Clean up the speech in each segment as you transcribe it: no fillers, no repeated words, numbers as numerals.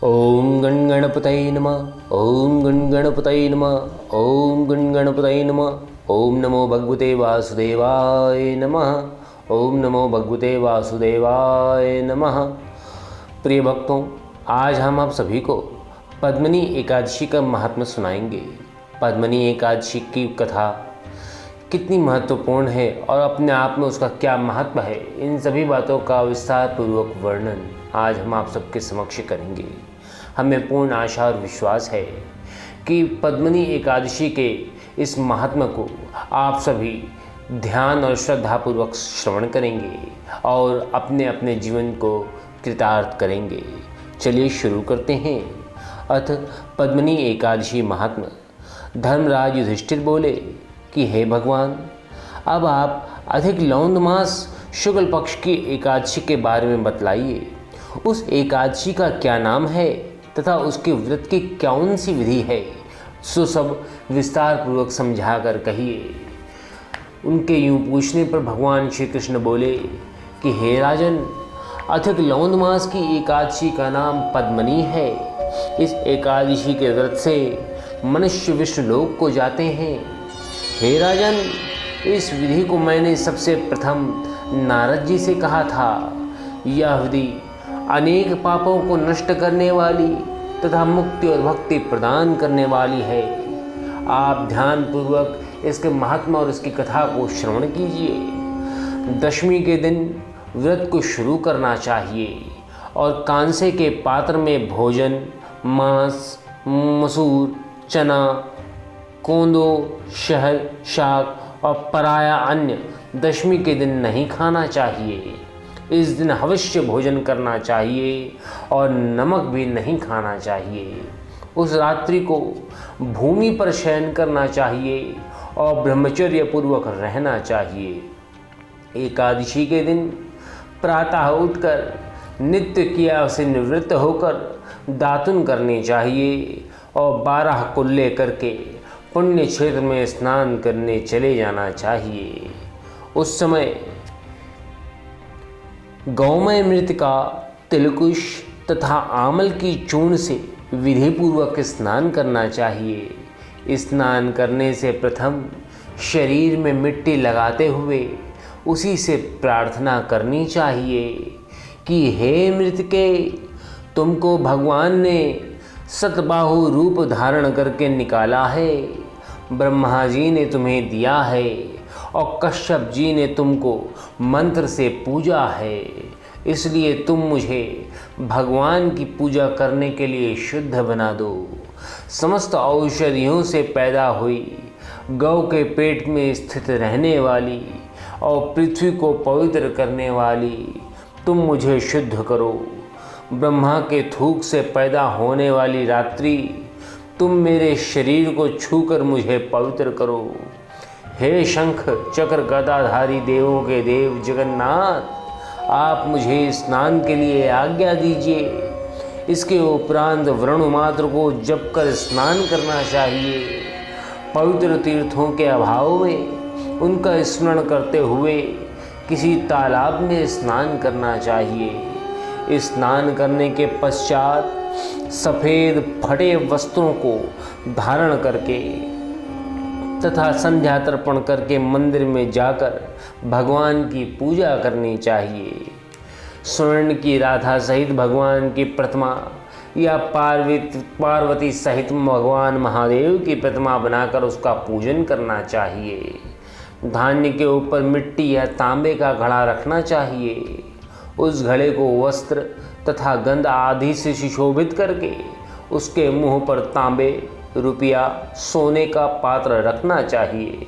ओम गण गणपतये नमः। ओम गण गणपतये नमः। ओम गण गणपतये नमः। ओम नमो भगवते वासुदेवाय नमः। ओम नमो भगवते वासुदेवाय नमः। प्रिय भक्तों, आज हम आप सभी को पद्मिनी एकादशी का महात्म्य सुनाएंगे। पद्मिनी एकादशी की कथा कितनी महत्वपूर्ण है और अपने आप में उसका क्या महत्व है, इन सभी बातों का विस्तार पूर्वक वर्णन आज हम आप सबके समक्ष करेंगे। हमें पूर्ण आशा और विश्वास है कि पद्मिनी एकादशी के इस महात्म्य को आप सभी ध्यान और श्रद्धापूर्वक श्रवण करेंगे और अपने अपने जीवन को कृतार्थ करेंगे। चलिए शुरू करते हैं। अथ पद्मिनी एकादशी महात्म्य। धर्मराज युधिष्ठिर बोले कि हे भगवान, अब आप अधिक लौंद मास शुक्ल पक्ष की एकादशी के बारे में बतलाइए। उस एकादशी का क्या नाम है तथा उसके व्रत की कौन सी विधि है, सो सब विस्तार पूर्वक समझा कर कहिए। उनके यूं पूछने पर भगवान श्री कृष्ण बोले कि हे राजन, अधिक लौंद मास की एकादशी का नाम पद्मिनी है। इस एकादशी के व्रत से मनुष्य विष्णु लोक को जाते हैं। हे राजन, इस विधि को मैंने सबसे प्रथम नारद जी से कहा था। यह विधि अनेक पापों को नष्ट करने वाली तथा मुक्ति और भक्ति प्रदान करने वाली है। आप ध्यान पूर्वक इसके महात्मा और इसकी कथा को श्रवण कीजिए। दशमी के दिन व्रत को शुरू करना चाहिए और कांसे के पात्र में भोजन, मांस, मसूर, चना, कोंदो, शहद, शाक और पराया अन्य दशमी के दिन नहीं खाना चाहिए। इस दिन अवश्य भोजन करना चाहिए और नमक भी नहीं खाना चाहिए। उस रात्रि को भूमि पर शयन करना चाहिए और ब्रह्मचर्य पूर्वक रहना चाहिए। एकादशी के दिन प्रातः उठकर नित्य क्रिया से निवृत्त होकर दातुन करनी चाहिए और 12 कुल्ले करके पुण्य क्षेत्र में स्नान करने चले जाना चाहिए। उस समय गौमय मृतिका, तिलकुश तथा आमल की चूर्ण से विधिपूर्वक स्नान करना चाहिए। स्नान करने से प्रथम शरीर में मिट्टी लगाते हुए उसी से प्रार्थना करनी चाहिए कि हे मृतके, तुमको भगवान ने सतबाहु रूप धारण करके निकाला है। ब्रह्मा जी ने तुम्हें दिया है और कश्यप जी ने तुमको मंत्र से पूजा है। इसलिए तुम मुझे भगवान की पूजा करने के लिए शुद्ध बना दो। समस्त औषधियों से पैदा हुई, गौ के पेट में स्थित रहने वाली और पृथ्वी को पवित्र करने वाली तुम मुझे शुद्ध करो। ब्रह्मा के थूक से पैदा होने वाली रात्रि तुम मेरे शरीर को छूकर मुझे पवित्र करो। हे शंख चक्र गदाधारी देवों के देव जगन्नाथ, आप मुझे स्नान के लिए आज्ञा दीजिए। इसके उपरांत वरुण मात्र को जप कर स्नान करना चाहिए। पवित्र तीर्थों के अभाव में उनका स्मरण करते हुए किसी तालाब में स्नान करना चाहिए। स्नान करने के पश्चात सफ़ेद फटे वस्त्रों को धारण करके तथा संध्या तर्पण करके मंदिर में जाकर भगवान की पूजा करनी चाहिए। स्वर्ण की राधा सहित भगवान की प्रतिमा या पार्वती सहित भगवान महादेव की प्रतिमा बनाकर उसका पूजन करना चाहिए। धान्य के ऊपर मिट्टी या तांबे का घड़ा रखना चाहिए। उस घड़े को वस्त्र तथा गंध आदि से सुशोभित करके उसके मुंह पर तांबे, रुपया, सोने का पात्र रखना चाहिए।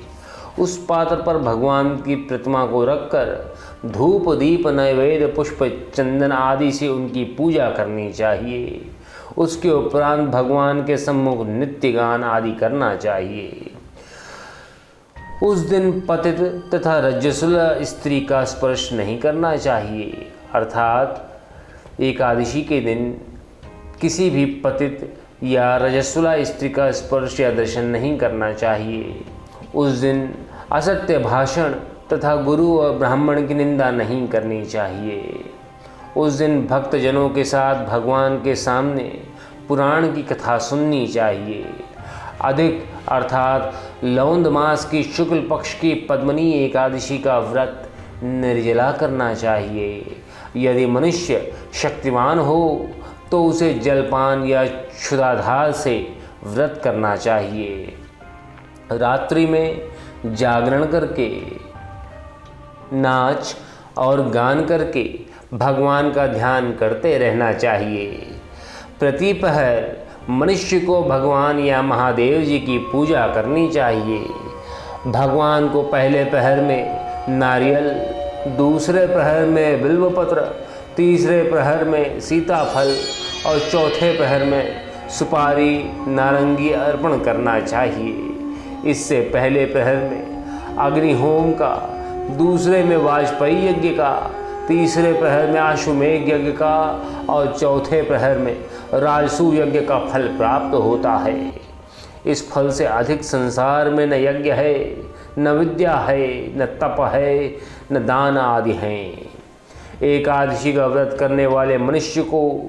उस पात्र पर भगवान की प्रतिमा को रखकर धूप, दीप, नैवेद्य, पुष्प, चंदन आदि से उनकी पूजा करनी चाहिए। उसके उपरांत भगवान के सम्मुख नित्य गान आदि करना चाहिए। उस दिन पतित तथा रजस्वला स्त्री का स्पर्श नहीं करना चाहिए, अर्थात एकादशी के दिन किसी भी पतित या रजस्वला स्त्री का स्पर्श या दर्शन नहीं करना चाहिए। उस दिन असत्य भाषण तथा गुरु और ब्राह्मण की निंदा नहीं करनी चाहिए। उस दिन भक्तजनों के साथ भगवान के सामने पुराण की कथा सुननी चाहिए। अधिक अर्थात लौंद मास की शुक्ल पक्ष की पद्मनी एकादशी का व्रत निर्जला करना चाहिए। यदि मनुष्य शक्तिमान हो तो उसे जलपान या क्षुधाधार से व्रत करना चाहिए। रात्रि में जागरण करके, नाच और गान करके भगवान का ध्यान करते रहना चाहिए। प्रतिपहर मनुष्य को भगवान या महादेव जी की पूजा करनी चाहिए। भगवान को पहले पहर में नारियल, दूसरे प्रहर में बिल्वपत्र, तीसरे प्रहर में सीताफल और चौथे प्रहर में सुपारी नारंगी अर्पण करना चाहिए। इससे पहले प्रहर में अग्निहोम का, दूसरे में वाजपेयी यज्ञ का, तीसरे प्रहर में अश्वमेघ यज्ञ का और चौथे प्रहर में राजसू यज्ञ का फल प्राप्त होता है। इस फल से अधिक संसार में न यज्ञ है, न विद्या है, न तप है, न दान आदि हैं। एकादशी का व्रत करने वाले मनुष्य को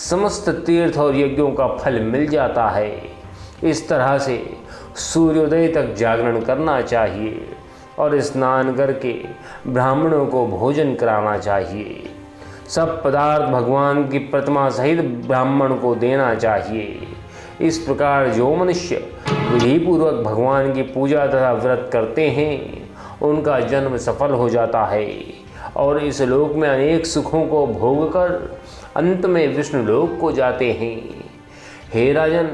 समस्त तीर्थ और यज्ञों का फल मिल जाता है। इस तरह से सूर्योदय तक जागरण करना चाहिए और स्नान करके ब्राह्मणों को भोजन कराना चाहिए। सब पदार्थ भगवान की प्रतिमा सहित ब्राह्मण को देना चाहिए। इस प्रकार जो मनुष्य विधिपूर्वक भगवान की पूजा तथा व्रत करते हैं उनका जन्म सफल हो जाता है और इस लोक में अनेक सुखों को भोग कर अंत में विष्णु लोक को जाते हैं। हे राजन,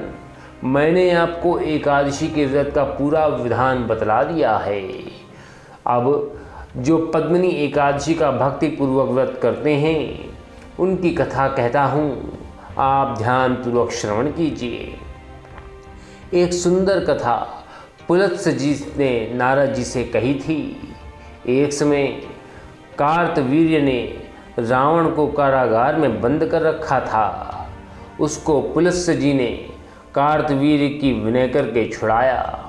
मैंने आपको एकादशी के व्रत का पूरा विधान बतला दिया है। अब जो पद्मिनी एकादशी का भक्ति पूर्वक व्रत करते हैं उनकी कथा कहता हूँ, आप ध्यान पूर्वक श्रवण कीजिए। एक सुंदर कथा पुलत्स्य जी ने नारद जी से कही थी। एक समय कार्तवीर्य ने रावण को कारागार में बंद कर रखा था। उसको पुलत्स्य जी ने कार्तवीर्य की विनय करके छुड़ाया।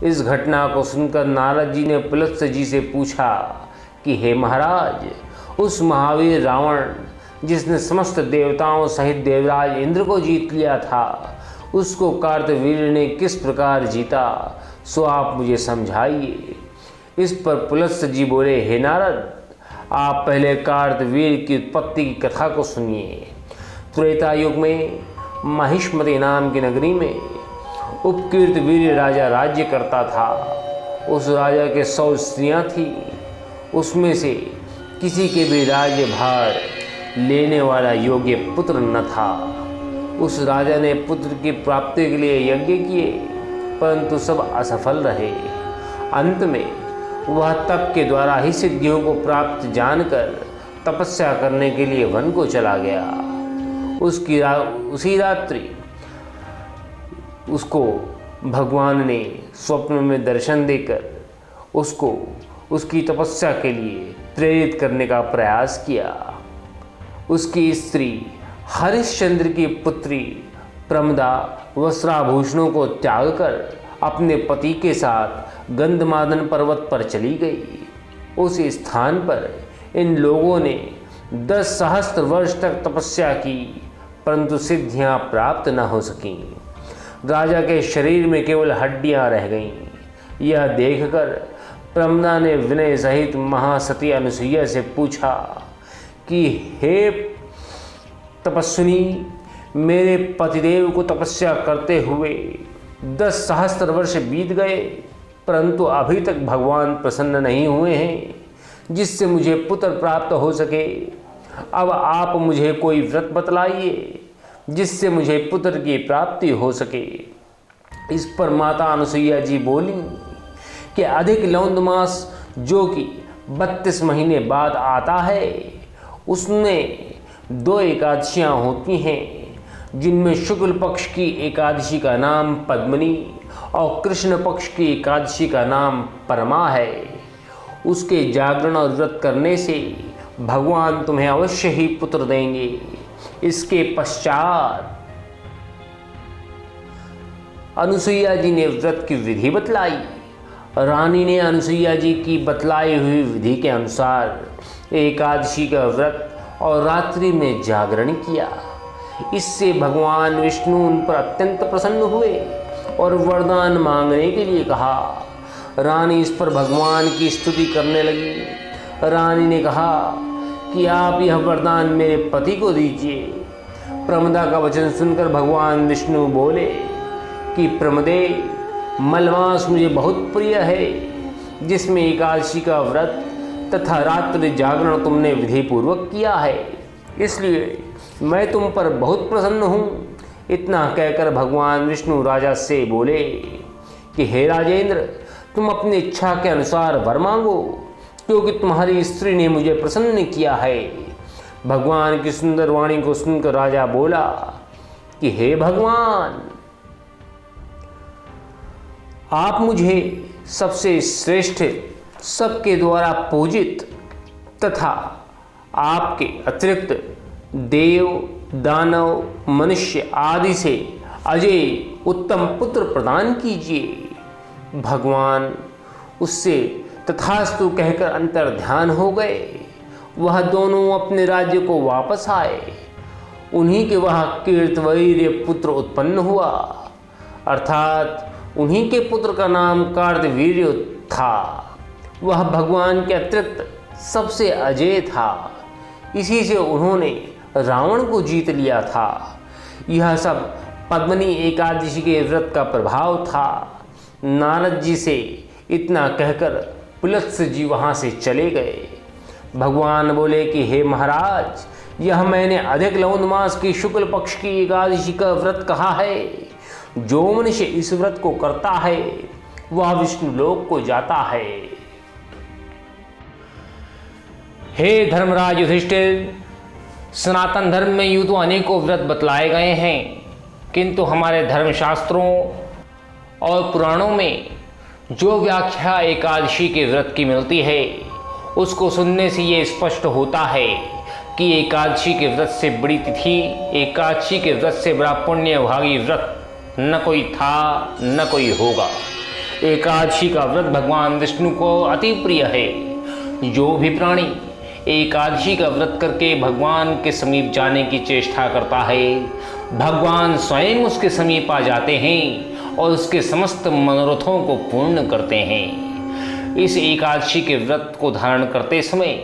इस घटना को सुनकर नारद जी ने पुलत्स्य जी से पूछा कि हे महाराज, उस महावीर रावण जिसने समस्त देवताओं सहित देवराज इंद्र को जीत लिया था, उसको कार्तवीर्य ने किस प्रकार जीता, सो आप मुझे समझाइए। इस पर पुलत्स्य जी बोले, हे नारद, आप पहले कार्तवीर्य की उत्पत्ति की कथा को सुनिए। त्रेता युग में महिष्मति नाम की नगरी में उपकीर्त वीर राजा राज्य करता था। उस राजा के 100 स्त्रियां थीं। उसमें से किसी के भी राज्य भार लेने वाला योग्य पुत्र न था। उस राजा ने पुत्र की प्राप्ति के लिए यज्ञ किए, परंतु सब असफल रहे। अंत में वह तप के द्वारा ही सिद्धियों को प्राप्त जानकर तपस्या करने के लिए वन को चला गया। उसी रात्रि उसको भगवान ने स्वप्न में दर्शन देकर उसको उसकी तपस्या के लिए प्रेरित करने का प्रयास किया। उसकी स्त्री हरिश्चंद्र की पुत्री प्रमदा वस्त्राभूषणों को त्याग कर अपने पति के साथ गंधमादन पर्वत पर चली गई। उस स्थान पर इन लोगों ने 10 सहस्त्र वर्ष तक तपस्या की, परंतु सिद्धियां प्राप्त न हो सकीं। राजा के शरीर में केवल हड्डियां रह गईं। यह देखकर प्रमदा ने विनय सहित महासती अनुसुईया से पूछा कि हे तपस्विनी, मेरे पतिदेव को तपस्या करते हुए 10 सहस्त्र वर्ष बीत गए, परंतु अभी तक भगवान प्रसन्न नहीं हुए हैं जिससे मुझे पुत्र प्राप्त हो सके। अब आप मुझे कोई व्रत बतलाइए जिससे मुझे पुत्र की प्राप्ति हो सके। इस पर माता अनुसुईया जी बोली कि अधिक लौंद मास जो कि 32 महीने बाद आता है, उसमें 2 एकादशियाँ होती हैं, जिनमें शुक्ल पक्ष की एकादशी का नाम पद्मिनी और कृष्ण पक्ष की एकादशी का नाम परमा है। उसके जागरण और व्रत करने से भगवान तुम्हें अवश्य ही पुत्र देंगे। इसके पश्चात अनुसुईया जी ने व्रत की विधि बतलाई। रानी ने अनुसुईया जी की बतलाई हुई विधि के अनुसार एकादशी का व्रत और रात्रि में जागरण किया। इससे भगवान विष्णु उन पर अत्यंत प्रसन्न हुए और वरदान मांगने के लिए कहा। रानी इस पर भगवान की स्तुति करने लगी। रानी ने कहा कि आप यह वरदान मेरे पति को दीजिए। प्रमदा का वचन सुनकर भगवान विष्णु बोले कि प्रमदे, मलमास मुझे बहुत प्रिय है, जिसमें एकादशी का व्रत तथा रात्रि जागरण तुमने विधिपूर्वक किया है, इसलिए मैं तुम पर बहुत प्रसन्न हूँ। इतना कहकर भगवान विष्णु राजा से बोले कि हे राजेंद्र, तुम अपनी इच्छा के अनुसार वर मांगो, क्योंकि तुम्हारी स्त्री ने मुझे प्रसन्न किया है। भगवान की सुंदर वाणी को सुनकर राजा बोला कि हे भगवान, आप मुझे सबसे श्रेष्ठ, सबके द्वारा पूजित तथा आपके अतिरिक्त देव, दानव, मनुष्य आदि से अजय उत्तम पुत्र प्रदान कीजिए। भगवान उससे तथास्तु कहकर अंतर्ध्यान हो गए। वह दोनों अपने राज्य को वापस आए। उन्हीं के वह कीर्तवीर्य पुत्र उत्पन्न हुआ, अर्थात उन्हीं के पुत्र का नाम कार्तवीर्य था। वह भगवान के अतिरिक्त सबसे अजय था। इसी से उन्होंने रावण को जीत लिया था। यह सब पद्मिनी एकादशी के व्रत का प्रभाव था। नारद जी से इतना कहकर पुलत्स्य जी वहाँ से चले गए। भगवान बोले कि हे महाराज, यह मैंने अधिक लौन मास की शुक्ल पक्ष की एकादशी का व्रत कहा है। जो मनुष्य इस व्रत को करता है वह विष्णु लोक को जाता है। हे धर्मराज युधिष्ठिर, सनातन धर्म में यूं तो अनेकों व्रत बतलाए गए हैं, किंतु हमारे धर्मशास्त्रों और पुराणों में जो व्याख्या एकादशी के व्रत की मिलती है, उसको सुनने से ये स्पष्ट होता है कि एकादशी के व्रत से बड़ी तिथि, एकादशी के व्रत से बड़ा पुण्यभागी व्रत न कोई था न कोई होगा। एकादशी का व्रत भगवान विष्णु को अति प्रिय है। जो भी प्राणी एकादशी का व्रत करके भगवान के समीप जाने की चेष्टा करता है, भगवान स्वयं उसके समीप आ जाते हैं और उसके समस्त मनोरथों को पूर्ण करते हैं। इस एकादशी के व्रत को धारण करते समय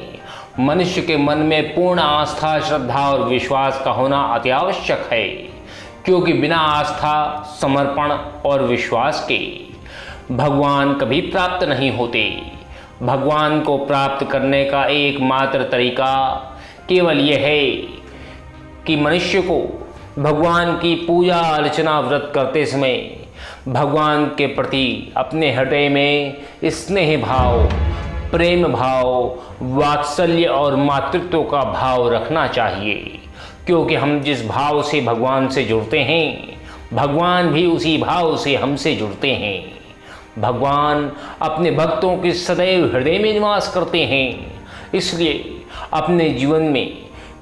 मनुष्य के मन में पूर्ण आस्था, श्रद्धा और विश्वास का होना अति आवश्यक है, क्योंकि बिना आस्था, समर्पण और विश्वास के भगवान कभी प्राप्त नहीं होते। भगवान को प्राप्त करने का एकमात्र तरीका केवल यह है कि मनुष्य को भगवान की पूजा अर्चना व्रत करते समय भगवान के प्रति अपने हृदय में स्नेह भाव, प्रेम भाव, वात्सल्य और मातृत्व का भाव रखना चाहिए। क्योंकि हम जिस भाव से भगवान से जुड़ते हैं, भगवान भी उसी भाव से हमसे जुड़ते हैं। भगवान अपने भक्तों के सदैव हृदय में निवास करते हैं। इसलिए अपने जीवन में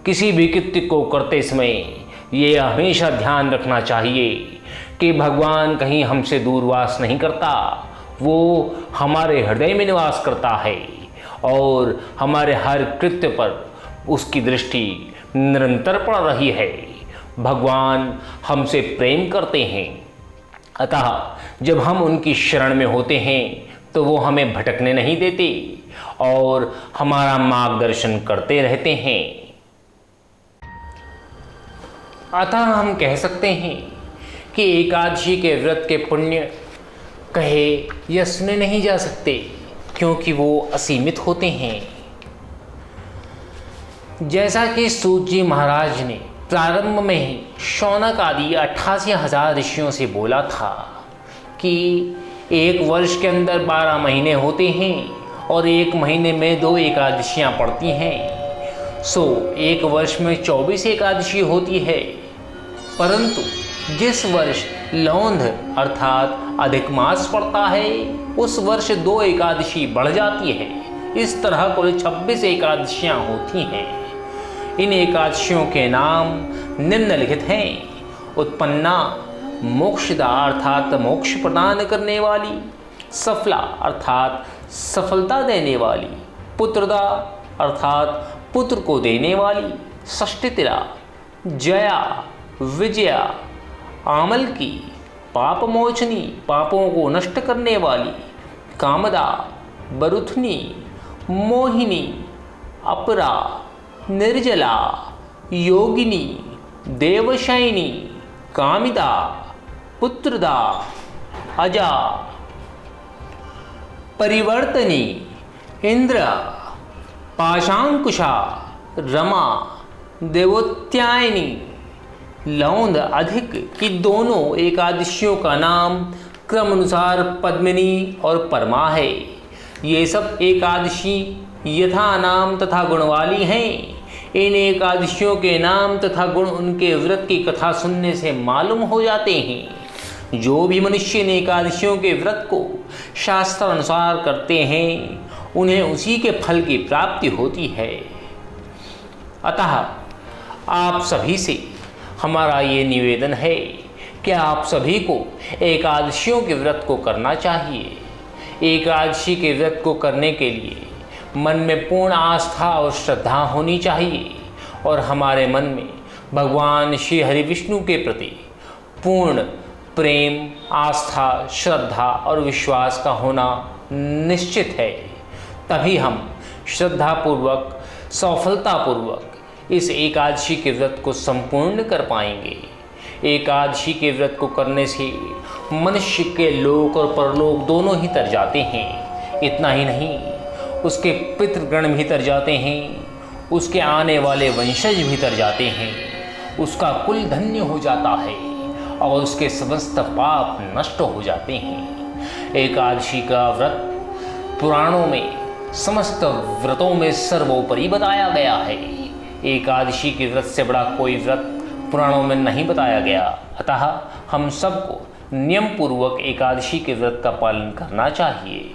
किसी भी कृत्य को करते समय ये हमेशा ध्यान रखना चाहिए कि भगवान कहीं हमसे दूरवास नहीं करता, वो हमारे हृदय में निवास करता है और हमारे हर कृत्य पर उसकी दृष्टि निरंतर पड़ रही है। भगवान हमसे प्रेम करते हैं, अतः जब हम उनकी शरण में होते हैं तो वो हमें भटकने नहीं देते और हमारा मार्गदर्शन करते रहते हैं। अतः हम कह सकते हैं कि एकादशी के व्रत के पुण्य कहे या सुने नहीं जा सकते, क्योंकि वो असीमित होते हैं। जैसा कि सूत जी महाराज ने प्रारंभ में ही शौनक आदि 88,000 ऋषियों से बोला था कि एक वर्ष के अंदर 12 महीने होते हैं और एक महीने में 2 एकादशियाँ पड़ती हैं, सो एक वर्ष में 24 एकादशी होती है। परंतु जिस वर्ष लौंध अर्थात अधिक मास पड़ता है, उस वर्ष 2 एकादशी बढ़ जाती है। इस तरह कुल 26 एकादशियाँ होती हैं। इन एकादशियों के नाम निम्नलिखित हैं: उत्पन्ना, मोक्षदा अर्थात मोक्ष प्रदान करने वाली, सफला अर्थात सफलता देने वाली, पुत्रदा अर्थात पुत्र को देने वाली षष्टितिला, जया, विजया, आमल की, पाप मोचनी, पापों को नष्ट करने वाली, कामदा, बरुथनी, मोहिनी, अपरा, निर्जला, योगिनी, देवशयनी, कामिदा, पुत्रदा, अजा, परिवर्तनी, इंद्र, पाशांकुशा, रमा, देवोत्यायनी, लौंद अधिक की दोनों एकादशियों का नाम क्रम अनुसार पद्मिनी और परमा है। ये सब एकादशी यथा नाम तथा गुण वाली हैं। इन एकादशियों के नाम तथा गुण उनके व्रत की कथा सुनने से मालूम हो जाते हैं। जो भी मनुष्य इन एकादशियों के व्रत को शास्त्र अनुसार करते हैं उन्हें उसी के फल की प्राप्ति होती है। अतः आप सभी से हमारा ये निवेदन है कि आप सभी को एकादशियों के व्रत को करना चाहिए। एकादशी के व्रत को करने के लिए मन में पूर्ण आस्था और श्रद्धा होनी चाहिए और हमारे मन में भगवान श्री हरि विष्णु के प्रति पूर्ण प्रेम, आस्था, श्रद्धा और विश्वास का होना निश्चित है। तभी हम श्रद्धापूर्वक, सफलतापूर्वक इस एकादशी के व्रत को संपूर्ण कर पाएंगे। एकादशी के व्रत को करने से मनुष्य के लोक और परलोक दोनों ही तर जाते हैं। इतना ही नहीं, उसके पितृगण भी तर जाते हैं, उसके आने वाले वंशज भी तर जाते हैं, उसका कुल धन्य हो जाता है और उसके समस्त पाप नष्ट हो जाते हैं। एकादशी का व्रत पुराणों में समस्त व्रतों में सर्वोपरि बताया गया है। एकादशी के व्रत से बड़ा कोई व्रत पुराणों में नहीं बताया गया। अतः हम सबको नियम पूर्वक एकादशी के व्रत का पालन करना चाहिए।